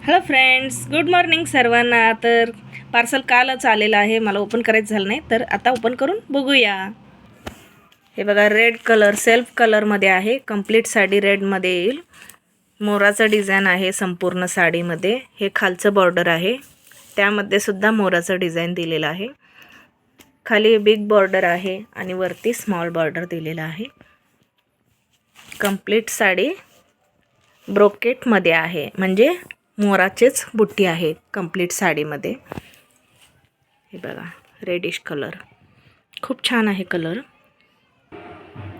Hello friends, good morning सर्वांना. तर parcel कालच आलेलं आहे, मला ओपन करायचं झालं नाही, तर आता ओपन करून बघूया. हे बघा, रेड कलर सेल्फ कलरमध्ये आहे. कंप्लीट साडी रेडमध्ये येईल. मोराचं डिझाईन आहे संपूर्ण साडीमध्ये. हे खालचं बॉर्डर आहे, त्यामध्ये सुद्धा मोराचं डिझाईन दिलेलं आहे. खाली बिग बॉर्डर आहे आणि वरती स्मॉल बॉर्डर दिलेलं आहे. कंप्लीट साडी ब्रोकेटमध्ये आहे, म्हणजे मोराचेच बुट्टी आहे कंप्लीट साडीमध्ये. हे बघा, रेडिश कलर खूप छान आहे कलर.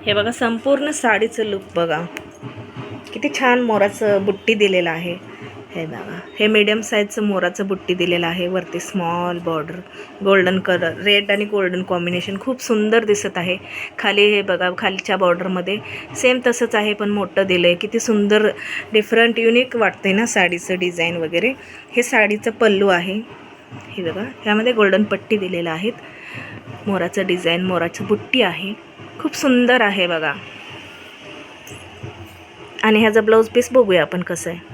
हे बघा, संपूर्ण साडीचं लुक बघा, किती छान मोराचं बुट्टी दिलेलं आहे. हे बघा, हे मीडियम साईजचं मोराचं बुट्टी दिलेलं आहे. वरती small border, golden colour, red आणि गोल्डन कॉम्बिनेशन खूप सुंदर दिसत आहे. खाली हे बघा, खालच्या बॉर्डरमध्ये सेम तसंच आहे, पण मोठं दिलं आहे. किती सुंदर, डिफरंट, युनिक वाटते ना साडीचं डिझाईन वगैरे. हे साडीचं पल्लू आहे. हे बघा, ह्यामध्ये गोल्डन पट्टी दिलेलं आहेत. मोराचं डिझाईन, मोराचं बुट्टी आहे. खूप सुंदर आहे बघा. आणि ह्याचा ब्लाऊज पीस बघूया आपण कसं आहे.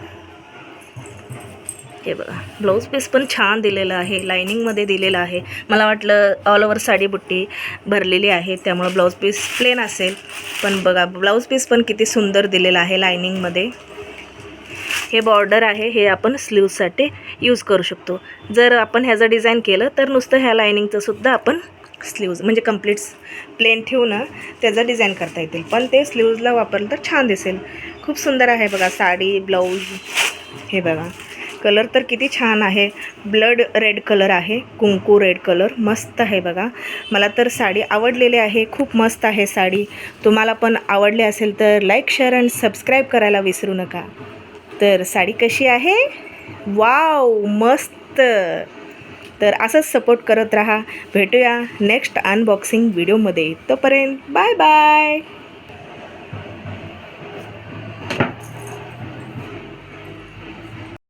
हे बघा, ब्लाऊज पीस पण छान दिलेलं आहे, लायनिंगमध्ये दिलेलं आहे. मला वाटलं ऑल ओव्हर साडी बुट्टी भरलेली आहे, त्यामुळे ब्लाऊज पीस प्लेन असेल, पण बघा ब्लाऊज पीस पण किती सुंदर दिलेलं आहे लायनिंगमध्ये. हे बॉर्डर आहे, हे आपण स्लीव्जसाठी यूज करू शकतो. जर आपण ह्याचं डिझाईन केलं तर नुसतं ह्या लायनिंगचं सुद्धा आपण स्लीव्ज म्हणजे कंप्लीट प्लेन ठेवून त्याचं डिझाईन करता येतील, पण ते स्लीव्जला वापरलं तर छान दिसेल. खूप सुंदर आहे बघा साडी, ब्लाऊज. हे बघा, कलर तर किती छान आहे. ब्लड रेड कलर आहे, कुंकू रेड कलर. मस्त आहे बघा. मला तर साडी आवडलेली आहे, खूप मस्त आहे साडी. तुम्हाला पण आवडली असेल तर लाईक, शेअर आणि सबस्क्राईब करायला विसरू नका. तर साडी कशी आहे? वाव, मस्त. तर असंच सपोर्ट करत राहा. भेटूया नेक्स्ट अनबॉक्सिंग व्हिडिओमध्ये. तोपर्यंत बाय बाय.